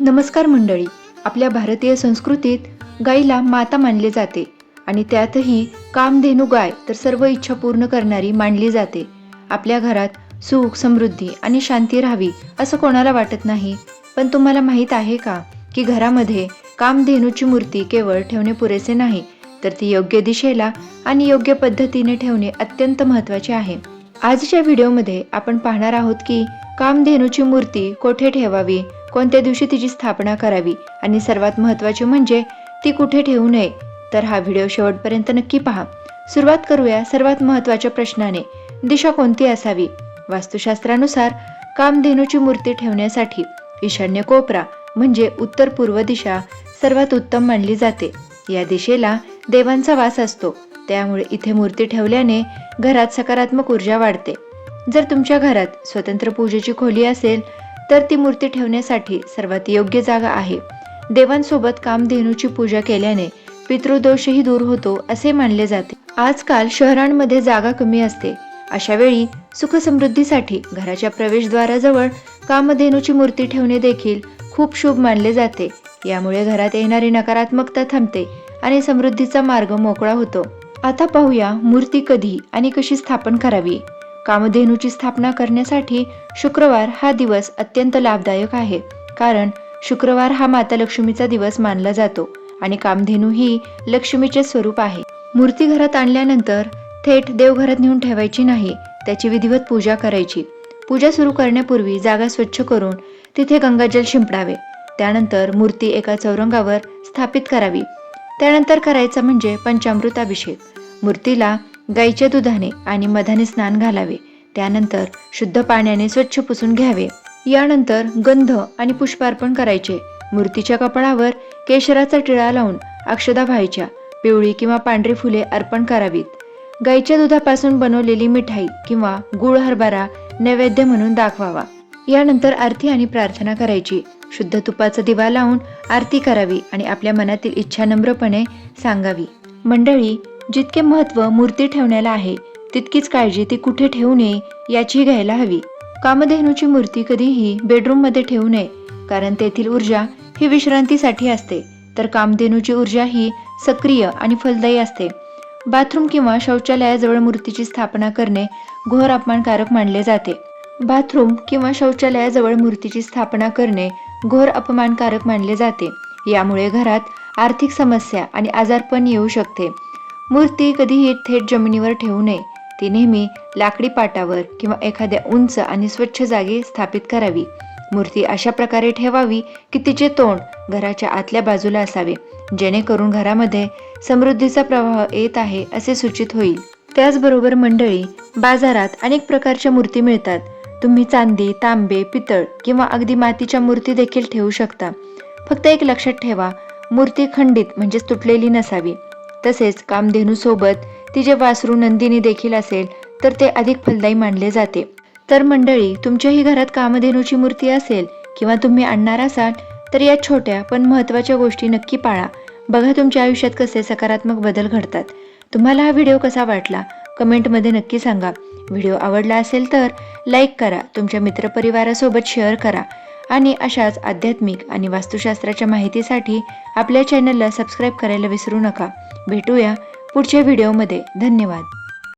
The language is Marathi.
नमस्कार मंडळी. आपल्या भारतीय संस्कृतीत गाईला माता मानले जाते आणि त्यातही कामधेनू गाय तर सर्व इच्छा पूर्ण करणारी मानली जाते. आपल्या घरात सुख, समृद्धी आणि शांती राहावी असं कोणाला वाटत नाही. पण तुम्हाला माहीत आहे का की घरामध्ये कामधेनूची मूर्ती केवळ ठेवणे पुरेसे नाही, तर ती योग्य दिशेला आणि योग्य पद्धतीने ठेवणे अत्यंत महत्त्वाचे आहे. आजच्या व्हिडिओमध्ये आपण पाहणार आहोत की कामधेनूची मूर्ती कोठे ठेवावी, कोणत्या दिवशी तिची स्थापना करावी आणि सर्वात महत्त्वाचे म्हणजे ती कुठे ठेवू नये. तर हा व्हिडिओ शेवटपर्यंत नक्की पहा. सुरुवात करूया सर्वात महत्त्वाच्या प्रश्नाने. दिशा कोणती असावी? वास्तुशास्त्रानुसार कामधेनूची मूर्ती ठेवण्यासाठी ईशान्य कोपरा म्हणजे उत्तर पूर्व दिशा सर्वात उत्तम मानली जाते. या दिशेला देवांचा वास असतो, त्यामुळे इथे मूर्ती ठेवल्याने घरात सकारात्मक ऊर्जा वाढते. जर तुमच्या घरात स्वतंत्र पूजेची खोली असेल तर ती मूर्ती ठेवण्यासाठी सर्वात योग्य जागा आहे. देवांसोबत कामधेनूची पूजा केल्याने पितृदोषही दूर होतो असे मानले जाते. आजकाल शहरांमध्ये जागा कमी असते. अशा वेळी सुखसमृद्धीसाठी घराच्या प्रवेशद्वाराजवळ कामधेनूची मूर्ती ठेवणे देखील खूप शुभ मानले जाते. यामुळे घरात येणारी नकारात्मकता थांबते आणि समृद्धीचा मार्ग मोकळा होतो. आता पाहूया मूर्ती कधी आणि कशी स्थापन करावी. कामधेनूची स्थापना करण्यासाठी शुक्रवार हा दिवस अत्यंत लाभदायक आहे, कारण शुक्रवार हा माता लक्ष्मीचा दिवस मानला जातो आणि कामधेनू ही लक्ष्मीचे स्वरूप आहे. मूर्ती घरात आणल्यानंतर थेट देवघरात नेऊन ठेवायची नाही, त्याची विधिवत पूजा करायची. पूजा सुरू करण्यापूर्वी जागा स्वच्छ करून तिथे गंगाजल शिंपडावे. त्यानंतर मूर्ती एका चौरंगावर स्थापित करावी. त्यानंतर करायचा म्हणजे पंचामृत अभिषेक. मूर्तीला गाईच्या दुधाने आणि मधाने स्नान घालावे. त्यानंतर शुद्ध पाण्याने स्वच्छ पुसून घ्यावे. यानंतर गंध आणि पुष्पार्पण करायचे. मूर्तीच्या कपाळावर केशराचा टिळा लावून अक्षदा व्हायच्या. पिवळी किंवा पांढरी फुले अर्पण करावीत. गाईच्या दुधापासून बनवलेली मिठाई किंवा गुळ हरभरा नैवेद्य म्हणून दाखवावा. यानंतर आरती आणि प्रार्थना करायची. शुद्ध तुपाचा दिवा लावून आरती करावी आणि आपल्या मनातील इच्छा नम्रपणे सांगावी. मंडळी, जितके महत्त्व मूर्ती ठेवण्याला आहे, तितकीच काळजी ती कुठे ठेवू नये याची घ्यायला हवी. कामधेनूची मूर्ती कधीही बेडरूम मध्ये ठेवू नये, कारण तेथील ऊर्जा ही विश्रांतीसाठी असते, तर कामधेनूची ऊर्जा ही सक्रिय आणि फलदायी असते. बाथरूम किंवा शौचालयाजवळ मूर्तीची स्थापना करणे घोर अपमानकारक मानले जाते. बाथरूम किंवा शौचालयाजवळ मूर्तीची स्थापना करणे घोर अपमानकारक मानले जाते. यामुळे घरात आर्थिक समस्या आणि आजारपण येऊ शकते. मूर्ती कधीही थेट जमिनीवर ठेवू नये. ती नेहमी लाकडी पाटावर किंवा एखाद्या उंच आणि स्वच्छ जागी स्थापित करावी. मूर्ती अशा प्रकारे ठेवावी की तिचे तोंड घराच्या आतल्या बाजूला असावे, जेणेकरून घरामध्ये समृद्धीचा प्रवाह येत आहे असे सूचित होईल. त्याचबरोबर मंडळी, बाजारात अनेक प्रकारच्या मूर्ती मिळतात. तुम्ही चांदी, तांबे, पितळ किंवा अगदी मातीच्या मूर्ती देखील ठेवू शकता. फक्त एक लक्षात ठेवा, मूर्ती खंडित म्हणजे तुटलेली नसावी. तसेच कामधेनू सोबत तिचे वासरू नंदिनी देखील असेल तर ते अधिक फलदायी मानले जाते. तर मंडळी, तुमच्याही घरात कामधेनूची मूर्ती असेल किंवा तुम्ही आणणार असाल तर या छोट्या पण महत्त्वाच्या गोष्टी नक्की पाळा. बघा तुमच्या आयुष्यात कसे सकारात्मक बदल घडतात. तुम्हाला हा व्हिडिओ कसा वाटला कमेंटमध्ये नक्की सांगा. व्हिडिओ आवडला असेल तर लाईक करा, तुमच्या मित्रपरिवारासोबत शेअर करा आणि अशाच आध्यात्मिक आणि वास्तुशास्त्राच्या माहितीसाठी आपल्या चॅनलला सबस्क्राईब करायला विसरू नका. भेटूया पुढच्या व्हिडिओमध्ये. धन्यवाद.